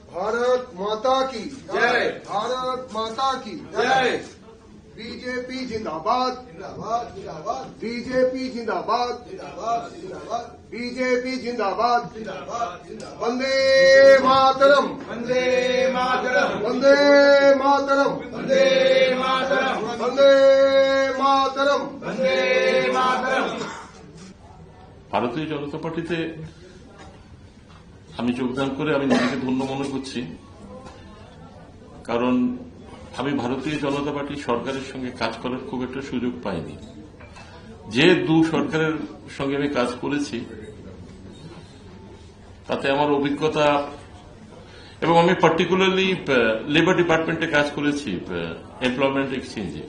भारत माता की जय। भारत माता की जय। बीजेपी जिंदाबाद जिंदाबाद जिंदाबाद बीजेपी जिंदाबाद जिंदाबाद जिंदाबाद बीजेपी जिंदाबाद जिंदाबाद जिंदाबाद वंदे मातरम वंदे मातरम। वंदे मातरम वंदे मातरम। वंदे मातरम वंदे मातरम। ভারতীয় জনতা পার্টিতে আমি যোগদান করে আমি নিজেকে ধন্য মনে করছি, কারণ আমি ভারতীয় জনতা পার্টি সরকারের সঙ্গে কাজ করার খুব একটা সুযোগ পাইনি। যে দু সরকারের সঙ্গে আমি কাজ করেছি তাতে আমার অভিজ্ঞতা, এবং আমি পার্টিকুলারলি লেবার ডিপার্টমেন্টে কাজ করেছি, এমপ্লয়মেন্ট এক্সচেঞ্জে।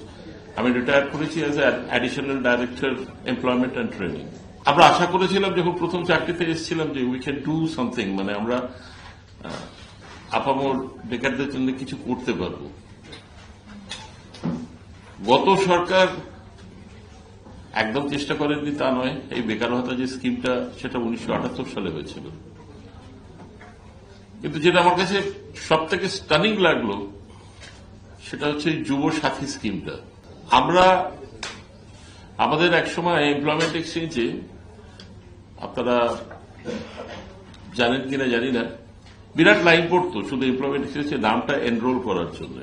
আমি রিটায়ার করেছি as additional director employment and training. আমরা আশা করেছিলাম যখন প্রথম চাকরিতে এসেছিলাম যে উই ক্যান ডু সামথিং, মানে আমরা আপামর বেকারদের জন্য কিছু করতে পারব। গত সরকার একদম চেষ্টা করেননি তা নয়, এই বেকার ভাতা যে স্কিমটা সেটা 1978 সালে হয়েছিল। কিন্তু যেটা আমার কাছে সব থেকে স্টানিং লাগলো সেটা হচ্ছে এই যুব সাথী স্কিমটা। আমরা আমাদের একসময় এমপ্লয়মেন্ট এক্সচেঞ্জে, আপনারা জানেন কিনা জানি না, বিরাট লাইন পড়তো শুধু এমপ্লয়মেন্ট এক্সচেঞ্জে নামটা এনরোল করার জন্য,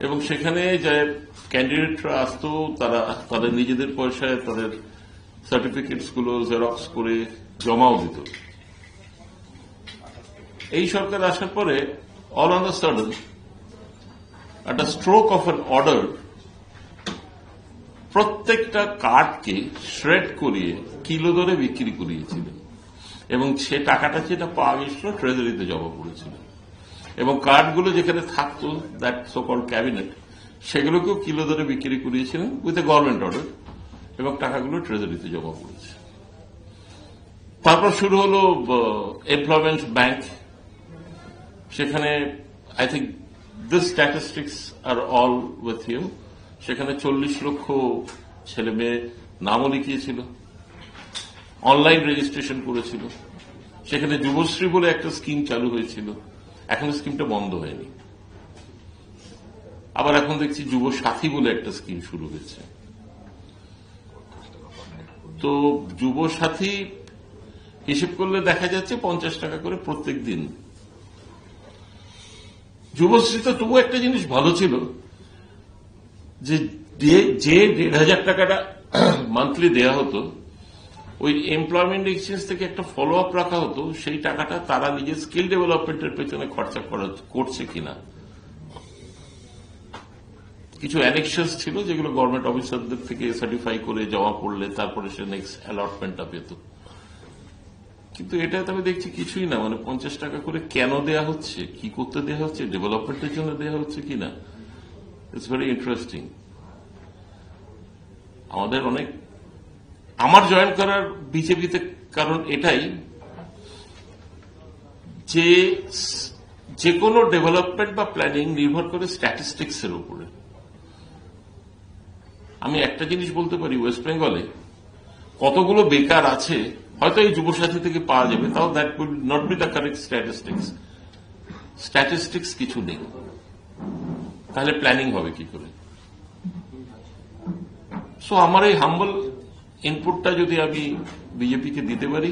এবং সেখানে যে ক্যান্ডিডেটরা আসতো তারা তাদের নিজেদের পয়সায় তাদের সার্টিফিকেটস গুলো জেরক্স করে জমাও দিত। এই সরকার আসার পরে অল অন দ্য সাডেন একটা স্ট্রোক অফ অ্যান অর্ডার প্রত্যেকটা কার্ডকে শ্রেড করিয়ে কিলো দরে বিক্রি করিয়েছিলেন, এবং সে টাকাটা যেটা পাওয়া গেছিল ট্রেজারিতে জমা পড়েছিল, এবং কার্ডগুলো যেখানে থাকতো দ্যাট সো কল্ড ক্যাবিনেট, সেগুলোকেও কিলো দরে বিক্রি করিয়েছিলেন উইথ এ গভর্নমেন্ট অর্ডার, এবং টাকাগুলো ট্রেজারিতে জমা পড়েছে। তারপর শুরু হলো এমপ্লয়মেন্ট ব্যাংক। সেখানে I think this statistics are all with you. সেখানে 40 লক্ষ ছেলে মেয়ে নামও লিখিয়েছিল, অনলাইন রেজিস্ট্রেশন করেছিল। সেখানে যুবশ্রী বলে একটা স্কিম চালু হয়েছিল, এখন স্কিমটা বন্ধ হয়নি। আবার এখন দেখছি যুব সাথী বলে একটা স্কিম শুরু হয়েছে। তো যুব সাথী হিসেব করলে দেখা যাচ্ছে 50 টাকা করে প্রত্যেক দিন। যুবশ্রী তো তবু একটা জিনিস ভালো ছিল, যে 1,500 টাকাটা মান্থলি দেয়া হতো, ওই এমপ্লয়মেন্ট এক্সচেঞ্জ থেকে একটা ফলো আপ রাখা হতো সেই টাকাটা তারা নিজের স্কিল ডেভেলপমেন্টের পেছনে খরচা করছে কিনা। কিছু অ্যানেকশনস ছিল যেগুলো গভর্নমেন্ট অফিসারদের থেকে সার্টিফাই করে জমা পড়লে তারপরে সে নেক্সট অ্যালটমেন্টটা পেত। কিন্তু এটা তো আমি দেখছি কিছুই না, মানে 50 টাকা করে কেন দেয়া হচ্ছে, কি করতে দেয়া হচ্ছে, ডেভেলপমেন্টের জন্য দেয়া হচ্ছে কিনা, ইটস ভেরি ইন্টারেস্টিং। আমাদের অনেক, আমার জয়েন করার বিজেপিতে কারণ এটাই যে কোনো ডেভেলপমেন্ট বা প্ল্যানিং নির্ভর করে স্ট্যাটিস্টিক্স এর উপরে। আমি একটা জিনিস বলতে পারি, ওয়েস্ট বেঙ্গলে কতগুলো বেকার আছে হয়তো এই যুবসাথী থেকে পাওয়া যাবে, তাও that will not be the correct statistics কিছু নেই, তাহলে প্ল্যানিং হবে কি করে? সো আমার এই হাম্বল ইনপুটটা যদি আমি বিজেপিকে দিতে পারি,